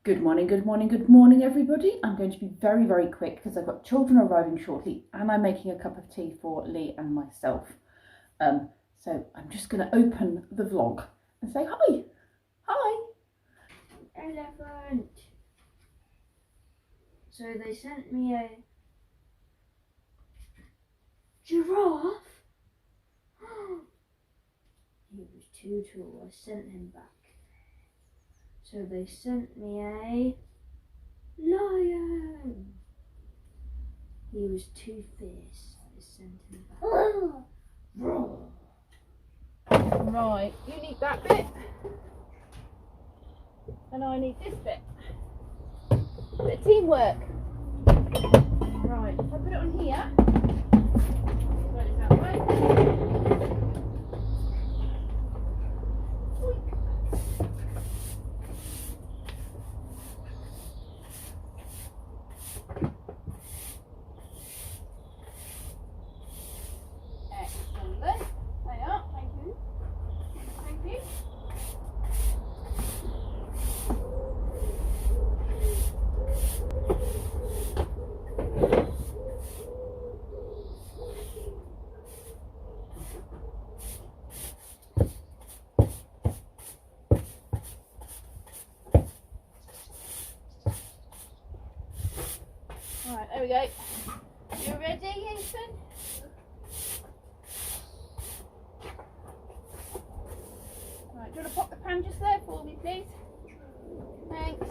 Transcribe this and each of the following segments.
Good morning everybody. I'm going to be very, very quick because I've got children arriving shortly and I'm making a cup of tea for Lee and myself. So I'm just going to open the vlog and say hi. Hi. Elephant. So they sent me a giraffe. He was too tall. I sent him back. So they sent me a lion. He was too fierce. I sent him back. Right, you need that bit and I need this bit. Bit of teamwork. Right, if I put it on here, put it that way. Excellent. There you are. Thank you. Thank you. Right, there we go. You ready, Ethan? Right, do you want to pop the pan just there for me, please? Thanks.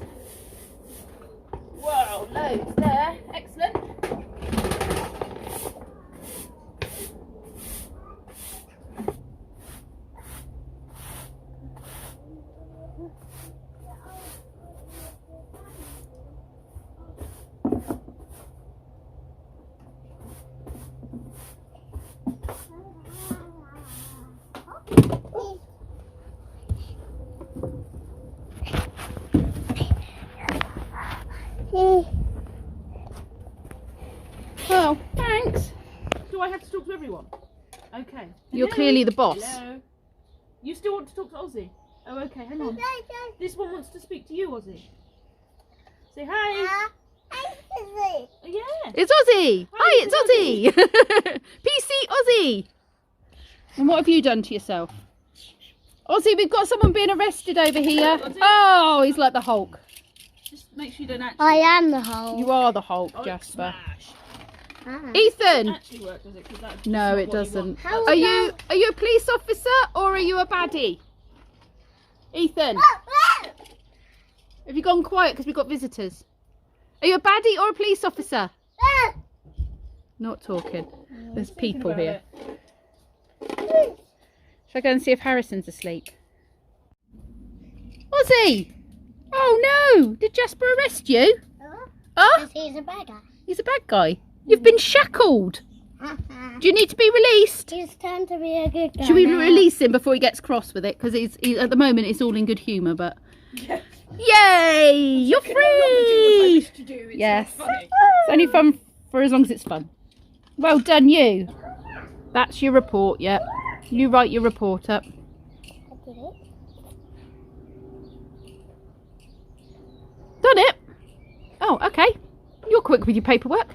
Whoa, loads there. Excellent. Oh, thanks. Do I have to talk to everyone? Okay. You're Hello? clearly the boss. Hello. You still want to talk to Ozzy? Oh, okay, hang on. This one wants to speak to you, Ozzy. Say hi. Yeah. It's Ozzy. Hi, it's Ozzy. PC Ozzy. And what have you done to yourself? Ozzy, we've got someone being arrested over here. Oh, he's like the Hulk. Just make sure you don't actually. I am the Hulk. You are the Hulk, Oh, Jasper. smash. Ethan. Actually work, does it? 'Cause that's No, not it what you doesn't. want. Are you a police officer or are you a baddie? Ethan, have you gone quiet because we've got visitors? Are you a baddie or a police officer? Not talking. There's people here. Shall I go and see if Harrison's asleep? Ozzy! Oh no! Did Jasper arrest you? Oh? He's a bad guy. He's a bad guy. You've been shackled. Do you need to be released? He's turned to be a good guy. Should we now. release him before he gets cross with it? Because he's at the moment it's all in good humour, but yay! You're free! Yes. It's only fun for as long as it's fun. Well done, you. That's your report, yeah. You write your report up. Done it? Oh, okay. You're quick with your paperwork.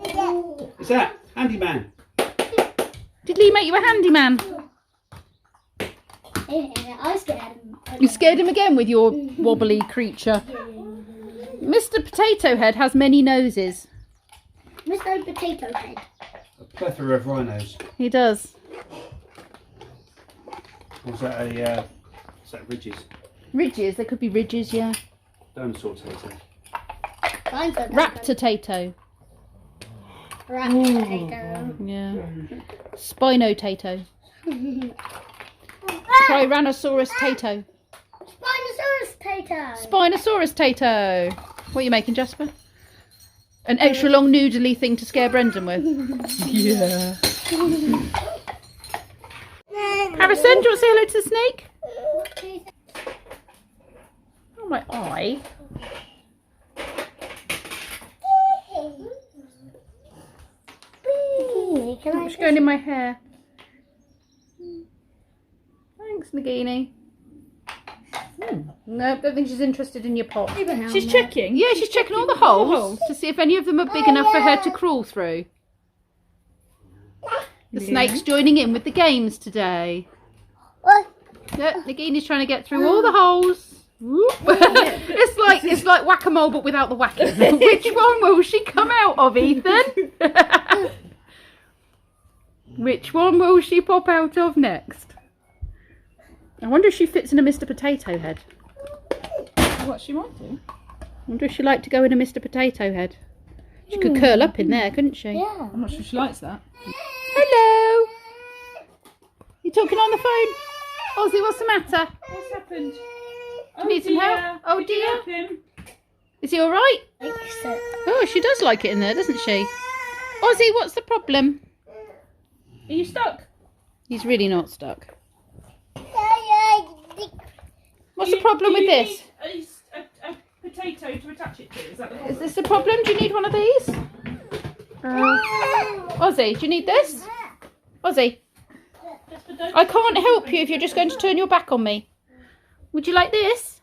What's that? Handyman. Did Lee make you a handyman? I scared him. You scared him again with your wobbly creature. Mr. Potato Head has many noses. Mr. Potato Head. A plethora of rhinos. He does. Or is that is that ridges? Ridges, there could be ridges, yeah. Dinosaur tater. Raptor-tato. Potato. Yeah. Spino-tato. Tyrannosaurus-tato. Spinosaurus Tato. Spinosaurus-tato. What are you making, Jasper? An extra long noodly thing to scare Brendan with? Yeah. Harrison, do you want to say hello to the snake? Oh, my eye. What's going in my hair? Thanks, Nagini. No, don't think she's interested in your pot. She's checking. Yeah, she's checking all the holes to see if any of them are big enough for her to crawl through. The snake's joining in with the games today. Yeah, Nagini's trying to get through all the holes. it's like whack-a-mole but without the whacking. Which one will she come out of, Ethan? Which one will she pop out of next? I wonder if she fits in a Mr. Potato Head. What she might do. I wonder if she'd like to go in a Mr. Potato Head. She could curl up in there, couldn't she? Yeah. I'm not sure she likes that. Hello. You talking on the phone? Ozzy, what's the matter? What's happened? Do you need some help? Oh Could you dear. help him? Is he alright? So, Oh, she does like it in there, doesn't she? Ozzy, what's the problem? Are you stuck? He's really not stuck. What's the problem with this? Need a potato to attach it to. Is that the problem? Is this a problem? Do you need one of these? Ozzy, do you need this? Ozzy, Jasper, don't- I can't help you if you're just going to turn your back on me. Would you like this?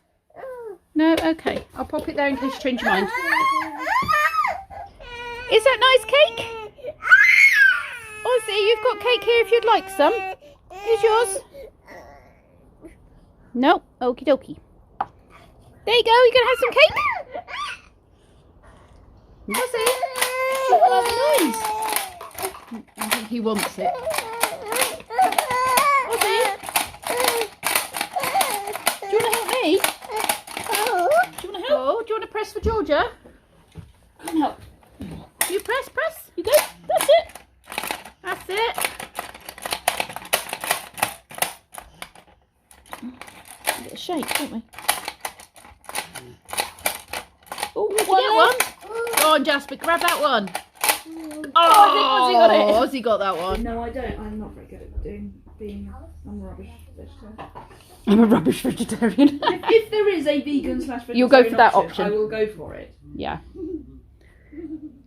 No? Okay. I'll pop it there in case you change your mind. Is that nice cake? Ozzy, you've got cake here if you'd like some. Here's yours. No? Okie dokie. There you go. You going to have some cake? Ozzy. Oh, nice. I think he wants it. Ozzy. Do you want to help me? Do you want to help? Oh, do you want to press for Georgia? Come help. You press. You go. That's it. That's it. A bit of shake, don't we? Oh, did you get one? Go on, Jasper, grab that one. Oh, Ozzy got it. Ozzy got that one. No, I don't. I'm not very good at being. I'm a rubbish vegetarian. I'm a rubbish vegetarian. If there is a vegan / vegetarian You'll go for that option. I will go for it. Yeah.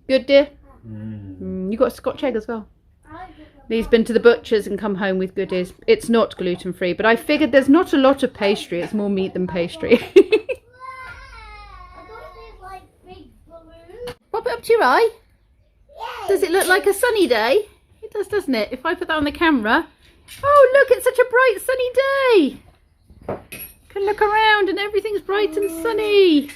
Good, dear? You got a Scotch egg as well. Lee's been to the butcher's and come home with goodies. It's not gluten-free, but I figured there's not a lot of pastry. It's more meat than pastry. Pop it up to your eye. Does it look like a sunny day? It does, doesn't it? If I put that on the camera. Oh, look, it's such a bright sunny day. Can look around and everything's bright and sunny.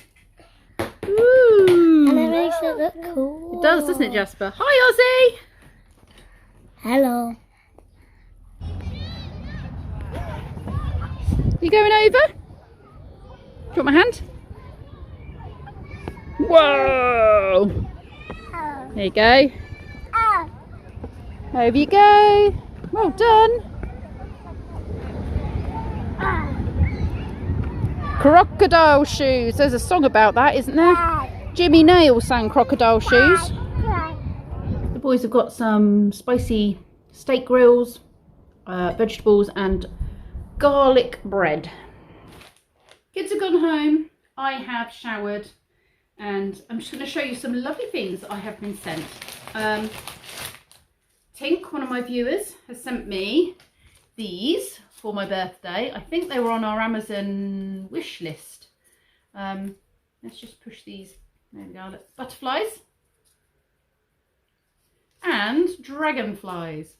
Ooh. and it makes it look cool. It does, doesn't it, Jasper? Hi, Ozzy. Hello. You going over? Do you want my hand? Whoa! There you go. Over you go. Well done. Crocodile shoes. There's a song about that, isn't there? Jimmy Nail sang Crocodile Shoes. The boys have got some spicy steak grills, vegetables and garlic bread. Kids have gone home. I have showered and I'm just going to show you some lovely things that I have been sent. Tink, one of my viewers, has sent me these for my birthday. I think they were on our Amazon wish list. Let's just push these. There we go. Look. Butterflies and dragonflies.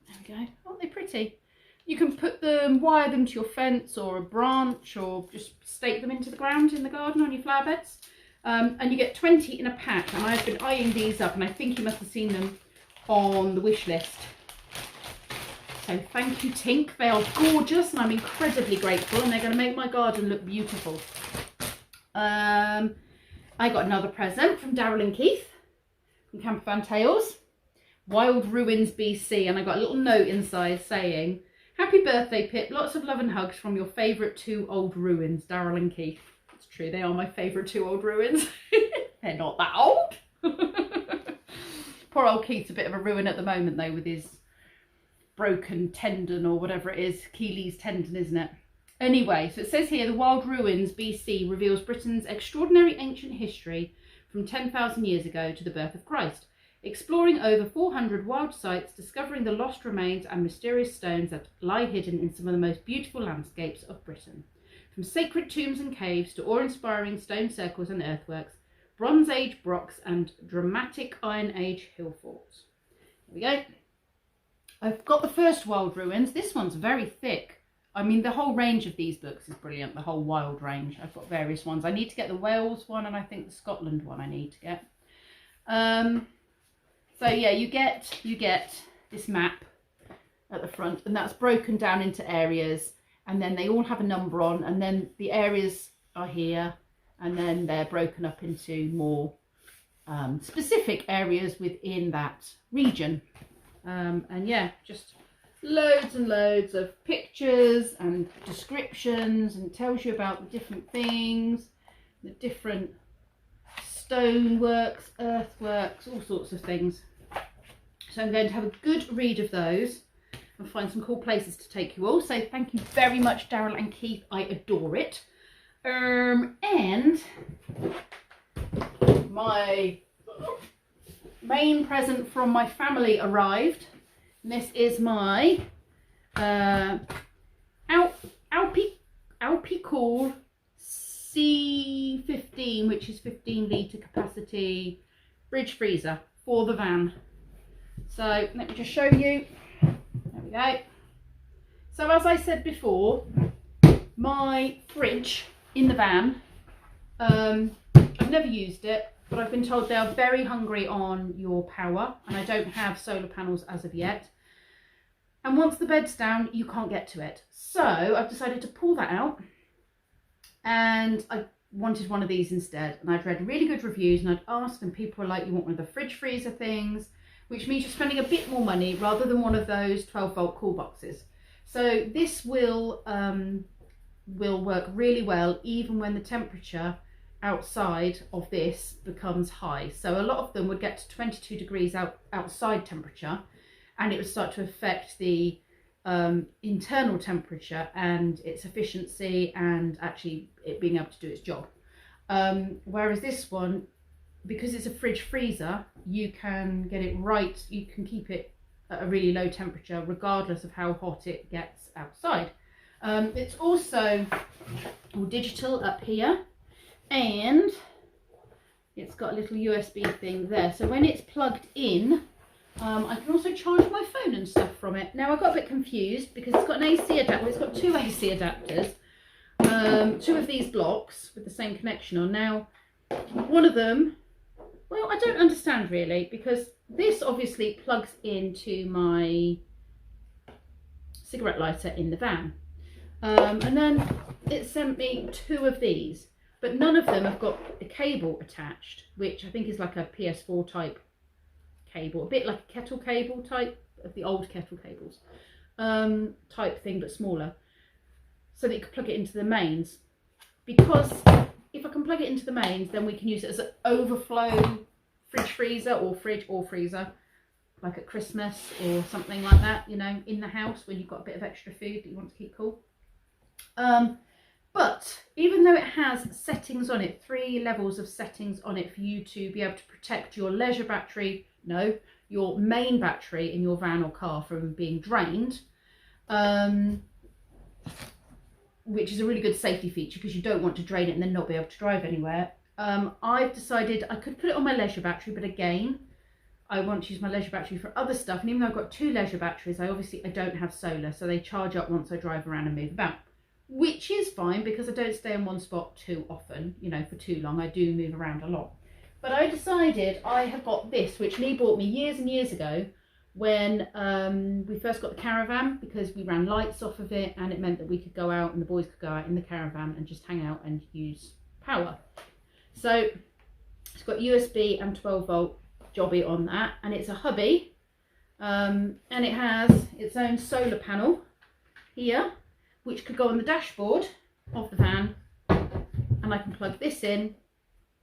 There we go. Aren't they pretty? You can put them, wire them to your fence or a branch, or just stake them into the ground in the garden on your flower beds. And you get 20 in a pack. And I've been eyeing these up, and I think you must have seen them on the wish list. So thank you, Tink. They are gorgeous, and I'm incredibly grateful, and they're going to make my garden look beautiful. I got another present from Daryl and Keith from Campervan Tales. Wild Ruins BC, and I got a little note inside saying, "Happy birthday, Pip. Lots of love and hugs from your favourite 2 old ruins, Daryl and Keith." It's true, they are my favourite 2 old ruins. They're not that old. Poor old Keith's a bit of a ruin at the moment, though, with his broken tendon or whatever it is. Keeley's tendon, isn't it? Anyway, so it says here, the Wild Ruins BC reveals Britain's extraordinary ancient history from 10,000 years ago to the birth of Christ. exploring over 400 wild sites, discovering the lost remains and mysterious stones that lie hidden in some of the most beautiful landscapes of Britain. From sacred tombs and caves to awe-inspiring stone circles and earthworks, Bronze Age brocks and dramatic Iron Age hill forts. Here we go. I've got the first Wild Ruins. This one's very thick. I mean, the whole range of these books is brilliant, the whole wild range. I've got various ones. I need to get the Wales one, and I think the Scotland one I need to get. So yeah, you get this map at the front, and that's broken down into areas, and then they all have a number on, and then the areas are here, and then they're broken up into more specific areas within that region. And yeah, just loads and loads of pictures and descriptions, and tells you about the different things, the different stoneworks, earthworks, all sorts of things. So I'm going to have a good read of those and find some cool places to take you all. So thank you very much, Daryl and Keith. I adore it. And my main present from my family arrived. And this is my Alpicool C15, which is 15 litre capacity fridge freezer for the van. So let me just show you. There we go. So as I said before, my fridge in the van, I've never used it, but I've been told they are very hungry on your power, and I don't have solar panels as of yet. And once the bed's down, you can't get to it. So I've decided to pull that out, and I wanted one of these instead. And I'd read really good reviews, and I'd asked, and people were like, you want one of the fridge freezer things, which means you're spending a bit more money rather than one of those 12-volt cool boxes. So this will work really well even when the temperature outside of this becomes high. So a lot of them would get to 22 degrees outside temperature, and it would start to affect the internal temperature and its efficiency and actually it being able to do its job. Whereas this one, because it's a fridge freezer, you can get it right, you can keep it at a really low temperature regardless of how hot it gets outside. It's also all digital up here, and it's got a little USB thing there, so when it's plugged in, I can also charge my phone and stuff from it. Now I got a bit confused because it's got an AC adapter. It's got two AC adapters, two of these blocks with the same connection on. Now one of them, well, I don't understand really, because this obviously plugs into my cigarette lighter in the van, and then it sent me two of these, but none of them have got a cable attached, which I think is like a PS4 type cable, a bit like a kettle cable type of the old kettle cables type thing, but smaller, so that you can plug it into the mains. Because if I can plug it into the mains, then we can use it as an overflow fridge freezer, or fridge or freezer, like at Christmas or something like that, you know, in the house when you've got a bit of extra food that you want to keep cool. But even though it has settings on it, 3 levels of settings on it for you to be able to protect your leisure battery, no, your main battery in your van or car from being drained, which is a really good safety feature because you don't want to drain it and then not be able to drive anywhere. I've decided I could put it on my leisure battery, but again, I want to use my leisure battery for other stuff. And even though I've got 2 leisure batteries, I don't have solar, so they charge up once I drive around and move about, which is fine because I don't stay in one spot too often, you know, for too long. I do move around a lot. But I decided I have got this, which Lee bought me years and years ago when we first got the caravan, because we ran lights off of it, and it meant that we could go out and the boys could go out in the caravan and just hang out and use power. So it's got USB and 12-volt jobby on that, and it's a hubby, and it has its own solar panel here, which could go on the dashboard of the van, and I can plug this in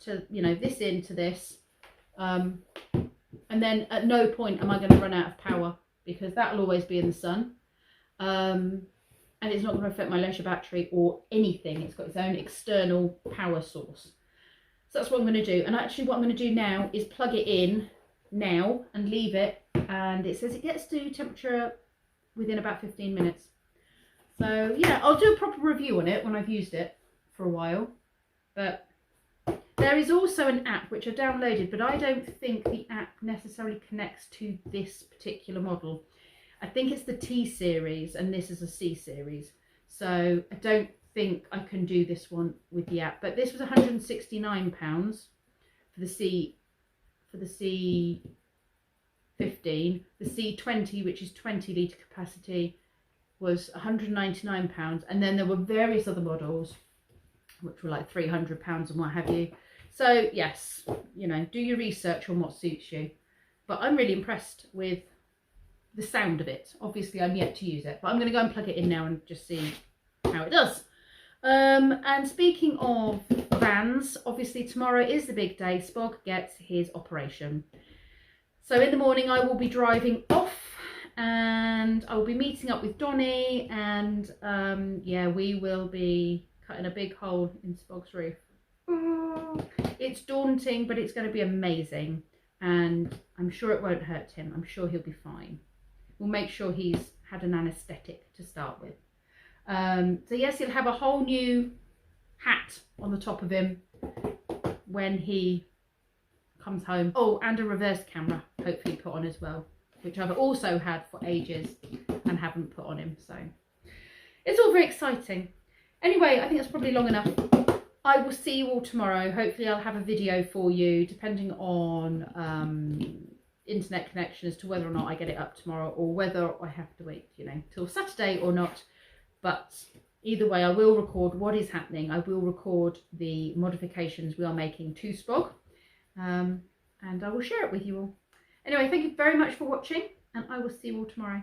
to, you know, this into this, and then at no point am I going to run out of power, because that'll always be in the sun, and it's not going to affect my leisure battery or anything. It's got its own external power source. So that's what I'm going to do. And actually what I'm going to do now is plug it in now and leave it, and it says it gets to temperature within about 15 minutes. So yeah, I'll do a proper review on it when I've used it for a while. But there is also an app which I downloaded, but I don't think the app necessarily connects to this particular model. I think it's the T series and this is a C series. So I don't think I can do this one with the app. But this was £169 for the C, for the C15. The C20, which is 20 litre capacity, was £199, and then there were various other models which were like £300 and what have you. So yes, you know, do your research on what suits you. But I'm really impressed with the sound of it. Obviously I'm yet to use it, but I'm going to go and plug it in now and just see how it does. And speaking of vans, obviously tomorrow is the big day. Spog gets his operation. So in the morning I will be driving off and I will be meeting up with Donnie, and yeah, we will be cutting a big hole in Spog's roof. It's daunting, but it's going to be amazing, and I'm sure it won't hurt him. I'm sure he'll be fine. We'll make sure he's had an anaesthetic to start with. So yes, he'll have a whole new hat on the top of him when he comes home. Oh, and a reverse camera hopefully put on as well, which I've also had for ages and haven't put on him. So it's all very exciting. Anyway, I think that's probably long enough. I will see you all tomorrow. Hopefully I'll have a video for you, depending on internet connection, as to whether or not I get it up tomorrow or whether I have to wait, you know, till Saturday or not. But either way, I will record what is happening. I will record the modifications we are making to Spog, and I will share it with you all. Anyway, thank you very much for watching, and I will see you all tomorrow.